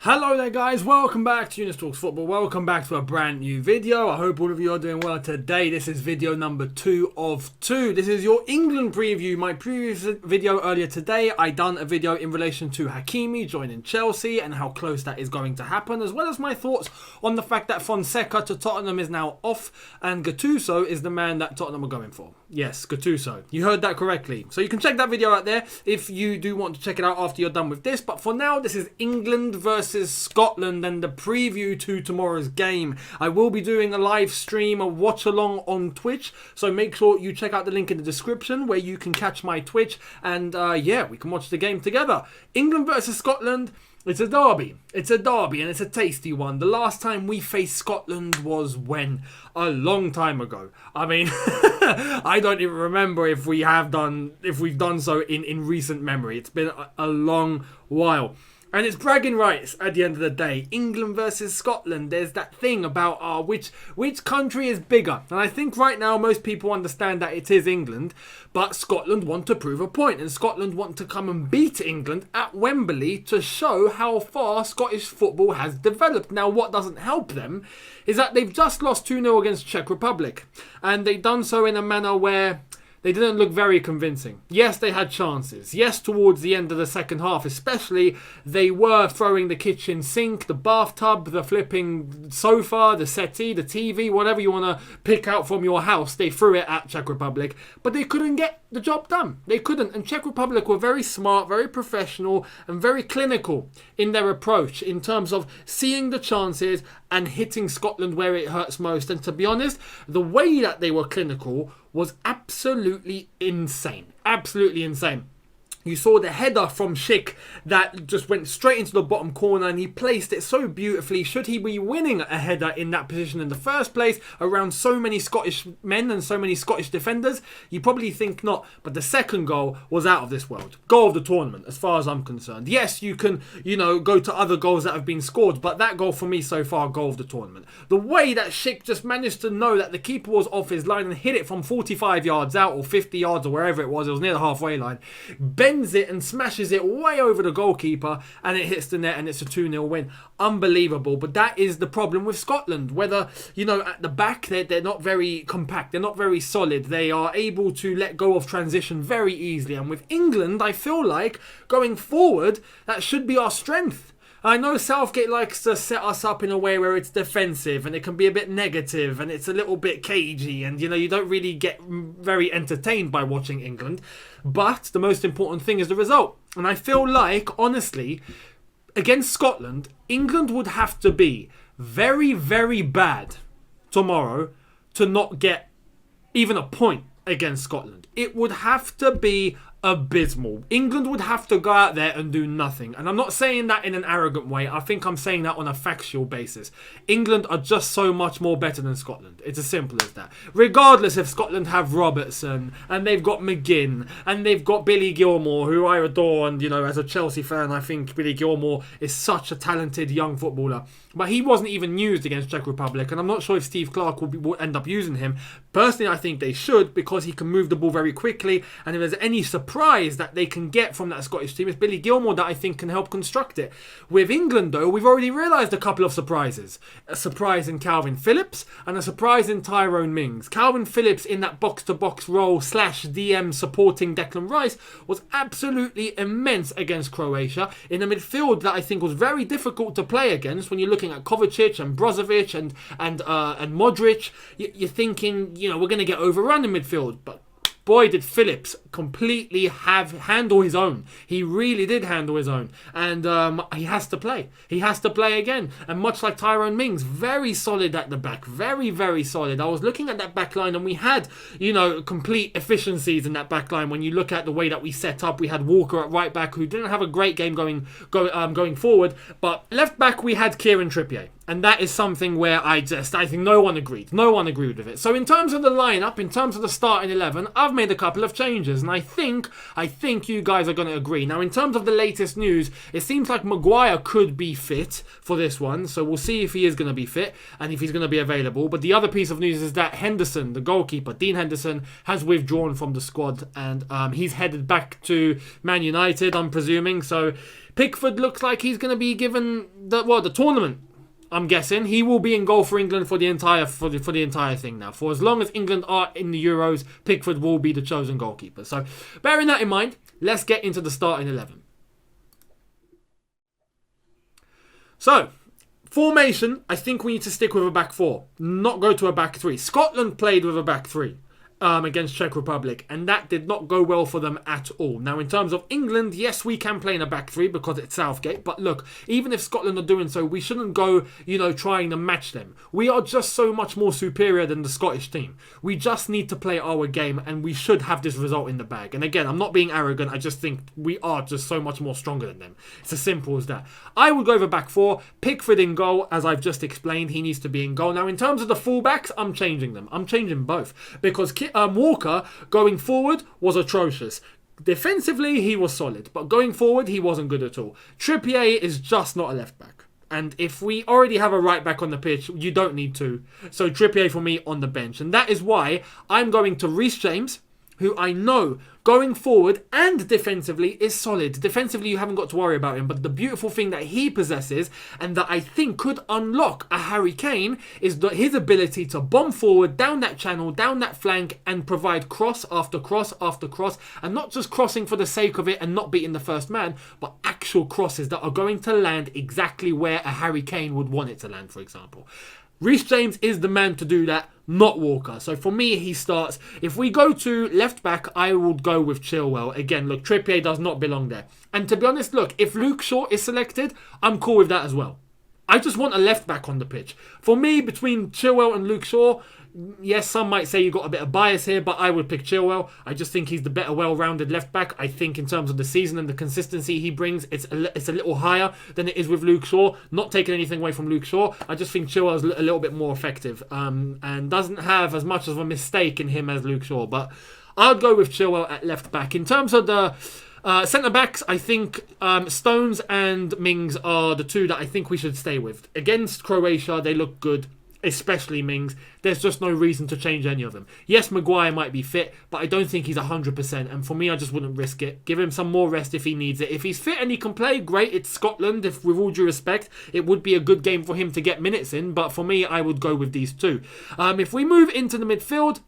Hello there guys, welcome back to Younes Talks Football, welcome back to a brand new video. I hope all of you are doing well today. This is video number 2 of 2. This is your England preview. My previous video earlier today, I done a video in relation to Hakimi joining Chelsea and how close that is going to happen, as well as my thoughts on the fact that Fonseca to Tottenham is now off and Gattuso is the man that Tottenham are going for. Yes, Gattuso. You heard that correctly. So you can check that video out there if you do want to check it out after you're done with this. But for now, this is England versus Scotland and the preview to tomorrow's game. I will be doing a live stream, a watch along on Twitch, so make sure you check out the link in the description where you can catch my Twitch and yeah, we can watch the game together. England versus Scotland. It's a derby. It's a derby and it's a tasty one. The last time we faced Scotland was when? A long time ago. I mean, I don't even remember if we've done so in recent memory. It's been a long while. And it's bragging rights at the end of the day. England versus Scotland. There's that thing about which country is bigger. And I think right now most people understand that it is England. But Scotland want to prove a point. And Scotland want to come and beat England at Wembley to show how far Scottish football has developed. Now what doesn't help them is that they've just lost 2-0 against Czech Republic. And they've done so in a manner where they didn't look very convincing. Yes, they had chances. Yes, towards the end of the second half especially, they were throwing the kitchen sink, the bathtub, the flipping sofa, the settee, the TV, whatever you want to pick out from your house. They threw it at Czech Republic, but they couldn't get the job done. They couldn't. And Czech Republic were very smart, very professional, and very clinical in their approach in terms of seeing the chances and hitting Scotland where it hurts most. And to be honest, the way that they were clinical was absolutely insane. Absolutely insane. You saw the header from Schick that just went straight into the bottom corner and he placed it so beautifully. Should he be winning a header in that position in the first place around so many Scottish men and so many Scottish defenders? You probably think not. But the second goal was out of this world. Goal of the tournament as far as I'm concerned. Yes, you can, go to other goals that have been scored, but that goal for me so far, goal of the tournament. The way that Schick just managed to know that the keeper was off his line and hit it from 45 yards out or 50 yards or wherever it was near the halfway line. Bends it and smashes it way over the goalkeeper and it hits the net and it's a 2-0 win. Unbelievable. But that is the problem with Scotland. Whether, at the back they're not very compact, they're not very solid. They are able to let go of transition very easily. And with England, I feel like going forward, that should be our strength. I know Southgate likes to set us up in a way where it's defensive and it can be a bit negative and it's a little bit cagey and, you don't really get very entertained by watching England. But the most important thing is the result. And I feel like, honestly, against Scotland, England would have to be very, very bad tomorrow to not get even a point against Scotland. It would have to be abysmal. England would have to go out there and do nothing. And I'm not saying that in an arrogant way. I think I'm saying that on a factual basis. England are just so much more better than Scotland. It's as simple as that. Regardless if Scotland have Robertson and they've got McGinn and they've got Billy Gilmour, who I adore, and as a Chelsea fan I think Billy Gilmour is such a talented young footballer. But he wasn't even used against Czech Republic and I'm not sure if Steve Clarke will end up using him. Personally I think they should, because he can move the ball very quickly, and if there's any surprise that they can get from that Scottish team, it's Billy Gilmour that I think can help construct it. With England though, we've already realised a couple of surprises. A surprise in Calvin Phillips and a surprise in Tyrone Mings. Calvin Phillips in that box-to-box role / DM supporting Declan Rice was absolutely immense against Croatia in a midfield that I think was very difficult to play against. When you're looking at Kovacic and Brozovic and Modric, you're thinking, we're going to get overrun in midfield, but boy, did Phillips completely handle his own. He really did handle his own. And he has to play. He has to play again. And much like Tyrone Mings, very solid at the back. Very, very solid. I was looking at that back line and we had, complete efficiencies in that back line. When you look at the way that we set up, we had Walker at right back, who didn't have a great game going forward. But left back, we had Kieran Trippier. And that is something where I think no one agreed. No one agreed with it. So in terms of the lineup, in terms of the starting 11, I've made a couple of changes. And I think you guys are going to agree. Now, in terms of the latest news, it seems like Maguire could be fit for this one. So we'll see if he is going to be fit and if he's going to be available. But the other piece of news is that Henderson, the goalkeeper, Dean Henderson, has withdrawn from the squad. And he's headed back to Man United, I'm presuming. So Pickford looks like he's going to be given the tournament. I'm guessing he will be in goal for England for the entire thing now. For as long as England are in the Euros, Pickford will be the chosen goalkeeper. So, bearing that in mind, let's get into the starting 11. So, formation, I think we need to stick with a back four, not go to a back three. Scotland played with a back three against Czech Republic, and that did not go well for them at all. Now, in terms of England, yes, we can play in a back three because it's Southgate, but look, even if Scotland are doing so, we shouldn't go, trying to match them. We are just so much more superior than the Scottish team. We just need to play our game, and we should have this result in the bag. And again, I'm not being arrogant, I just think we are just so much more stronger than them. It's as simple as that. I would go over back four, Pickford in goal, as I've just explained, he needs to be in goal. Now, in terms of the fullbacks, I'm changing them. I'm changing both, because Walker going forward was atrocious. Defensively, he was solid, but going forward, he wasn't good at all. Trippier is just not a left back. And if we already have a right back on the pitch, you don't need two. So Trippier for me on the bench. And that is why I'm going to Reece James, who I know going forward and defensively is solid. Defensively, you haven't got to worry about him. But the beautiful thing that he possesses and that I think could unlock a Harry Kane is his ability to bomb forward, down that channel, down that flank, and provide cross after cross after cross. And not just crossing for the sake of it and not beating the first man, but actual crosses that are going to land exactly where a Harry Kane would want it to land, for example. Reece James is the man to do that, not Walker. So for me, he starts. If we go to left back, I would go with Chilwell. Again, look, Trippier does not belong there. And to be honest, look, if Luke Shaw is selected, I'm cool with that as well. I just want a left back on the pitch. For me, between Chilwell and Luke Shaw, yes, some might say you got a bit of bias here, but I would pick Chilwell. I just think he's the better, well-rounded left back. I think in terms of the season and the consistency he brings, it's a little higher than it is with Luke Shaw. Not taking anything away from Luke Shaw, I just think Chilwell's a little bit more effective and doesn't have as much of a mistake in him as Luke Shaw. But I'd go with Chilwell at left back. In terms of the centre-backs, I think Stones and Mings are the two that I think we should stay with. Against Croatia, they look good. Especially Mings. There's just no reason to change any of them. Yes, Maguire might be fit, but I don't think he's 100%. And for me, I just wouldn't risk it. Give him some more rest if he needs it. If he's fit and he can play, great. It's Scotland. If with all due respect, it would be a good game for him to get minutes in. But for me, I would go with these two. If we move into the midfield,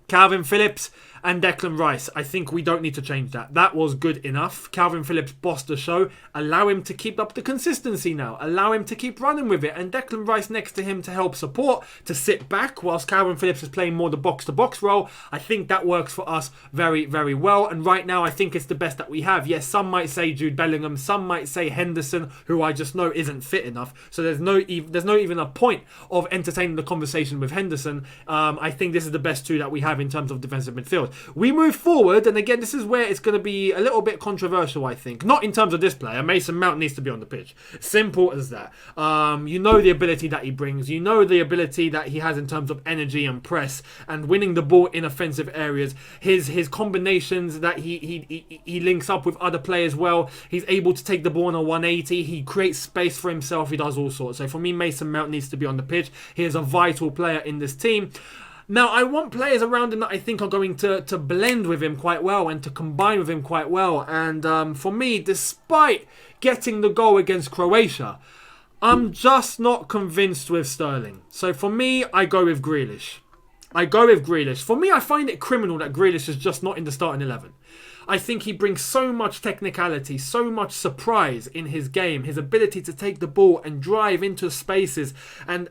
Calvin Phillips and Declan Rice. I think we don't need to change that. That was good enough. Calvin Phillips bossed the show. Allow him to keep up the consistency now. Allow him to keep running with it. And Declan Rice next to him to help support, to sit back whilst Calvin Phillips is playing more the box-to-box role. I think that works for us very, very well. And right now, I think it's the best that we have. Yes, some might say Jude Bellingham. Some might say Henderson, who I just know isn't fit enough. So there's no even a point of entertaining the conversation with Henderson. I think this is the best two that we have in terms of defensive midfield. We move forward, and again, this is where it's going to be a little bit controversial, I think. Not in terms of this player. Mason Mount needs to be on the pitch. Simple as that. You know the ability that he brings. You know the ability that he has in terms of energy and press and winning the ball in offensive areas. His combinations that he links up with other players well. He's able to take the ball on a 180. He creates space for himself. He does all sorts. So for me, Mason Mount needs to be on the pitch. He is a vital player in this team. Now, I want players around him that I think are going to blend with him quite well and to combine with him quite well. And for me, despite getting the goal against Croatia, I'm just not convinced with Sterling. So for me, I go with Grealish. For me, I find it criminal that Grealish is just not in the starting 11. I think he brings so much technicality, so much surprise in his game, his ability to take the ball and drive into spaces and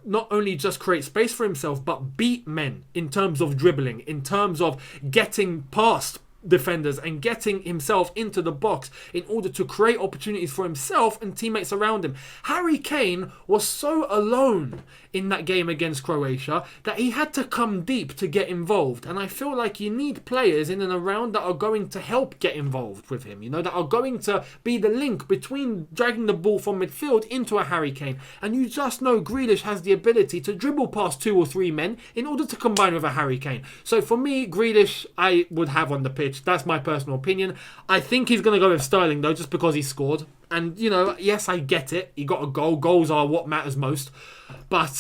not only just create space for himself, but beat men in terms of dribbling, in terms of getting past defenders and getting himself into the box in order to create opportunities for himself and teammates around him. Harry Kane was so alone in that game against Croatia that he had to come deep to get involved. And I feel like you need players in and around that are going to help get involved with him, that are going to be the link between dragging the ball from midfield into a Harry Kane. And you just know Grealish has the ability to dribble past 2 or 3 men in order to combine with a Harry Kane. So for me, Grealish, I would have on the pitch. That's my personal opinion. I think he's going to go with Sterling though, just because he scored. And, yes, I get it. He got a goal. Goals are what matters most. But,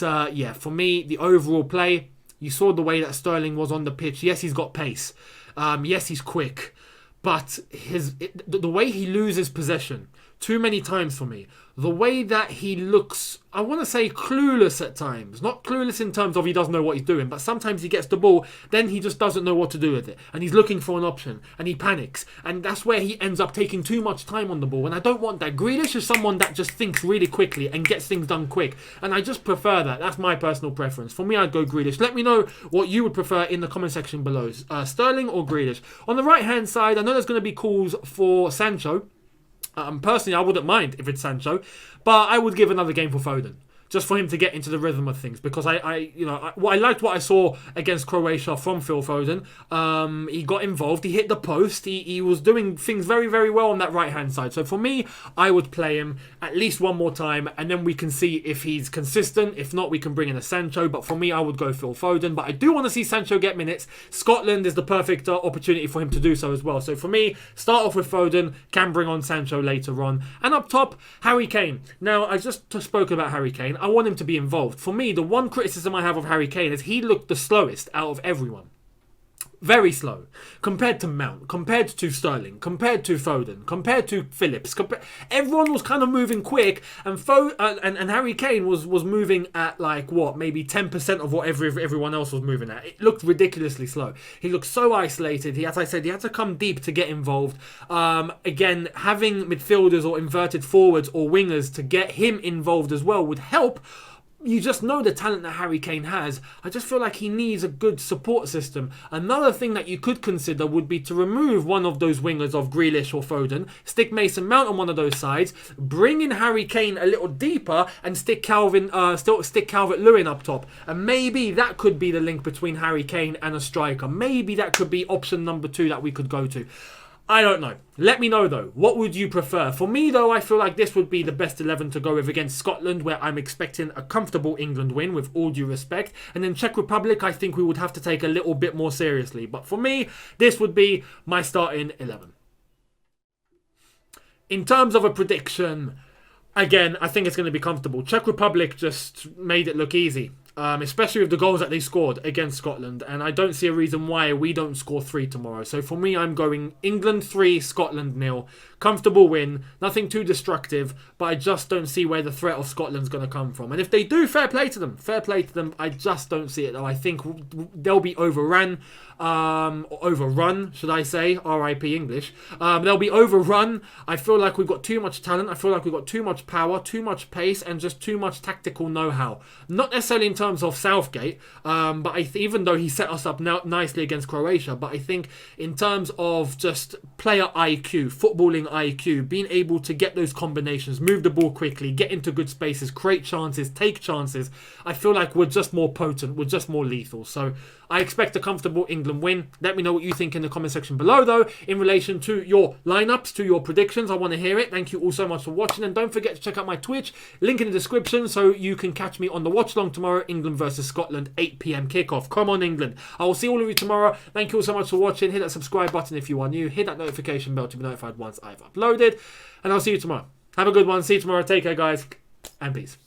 for me, the overall play, you saw the way that Sterling was on the pitch. Yes, he's got pace. Yes, he's quick. But the way he loses possession too many times for me, the way that he looks, I want to say clueless at times. Not clueless in terms of he doesn't know what he's doing, but sometimes he gets the ball, then he just doesn't know what to do with it. And he's looking for an option, and he panics. And that's where he ends up taking too much time on the ball. And I don't want that. Grealish is someone that just thinks really quickly and gets things done quick. And I just prefer that. That's my personal preference. For me, I'd go Grealish. Let me know what you would prefer in the comment section below. Sterling or Grealish. On the right-hand side, I know there's going to be calls for Sancho. Personally, I wouldn't mind if it's Sancho, but I would give another game for Foden, just for him to get into the rhythm of things. Because I liked what I saw against Croatia from Phil Foden. He got involved. He hit the post. He was doing things very, very well on that right-hand side. So for me, I would play him at least one more time, and then we can see if he's consistent. If not, we can bring in a Sancho. But for me, I would go Phil Foden. But I do want to see Sancho get minutes. Scotland is the perfect opportunity for him to do so as well. So for me, start off with Foden, can bring on Sancho later on. And up top, Harry Kane. Now, I just spoke about Harry Kane. I want him to be involved. For me, the one criticism I have of Harry Kane is he looked the slowest out of everyone. Very slow. Compared to Mount, compared to Sterling, compared to Foden, compared to Phillips. Everyone was kind of moving quick, and Harry Kane was moving at maybe 10% of what everyone else was moving at. It looked ridiculously slow. He looked so isolated. As I said, he had to come deep to get involved. Again, having midfielders or inverted forwards or wingers to get him involved as well would help. You just know the talent that Harry Kane has. I just feel like he needs a good support system. Another thing that you could consider would be to remove one of those wingers of Grealish or Foden, stick Mason Mount on one of those sides, bring in Harry Kane a little deeper, and stick Calvert-Lewin up top. And maybe that could be the link between Harry Kane and a striker. Maybe that could be option number 2 that we could go to. I don't know. Let me know though. What would you prefer? For me though, I feel like this would be the best 11 to go with against Scotland, where I'm expecting a comfortable England win with all due respect. And then Czech Republic, I think we would have to take a little bit more seriously. But for me, this would be my starting 11. In terms of a prediction, again, I think it's going to be comfortable. Czech Republic just made it look easy. Especially with the goals that they scored against Scotland. And I don't see a reason why we don't score 3 tomorrow. So for me, I'm going England 3, Scotland 0. Comfortable win. Nothing too destructive. But I just don't see where the threat of Scotland's going to come from. And if they do, fair play to them. Fair play to them. I just don't see it though. I think they'll be overrun. Overrun, should I say? R.I.P. English. They'll be overrun. I feel like we've got too much talent. I feel like we've got too much power, too much pace, and just too much tactical know-how. Not necessarily in terms of Southgate, but even though he set us up nicely against Croatia, but I think in terms of just player IQ, footballing IQ, being able to get those combinations, move the ball quickly, get into good spaces, create chances, take chances, I feel like we're just more potent, we're just more lethal. So I expect a comfortable England win. Let me know what you think in the comment section below though, in relation to your lineups, to your predictions. I want to hear it. Thank you all so much for watching, and don't forget to check out my Twitch, link in the description, so you can catch me on the watch along tomorrow, England versus Scotland, 8 PM kickoff. Come on England. I will see all of you tomorrow. Thank you all so much for watching. Hit that subscribe button if you are new, hit that notification bell to be notified once I've uploaded, and I'll see you tomorrow. Have a good one. See you tomorrow. Take care guys, and peace.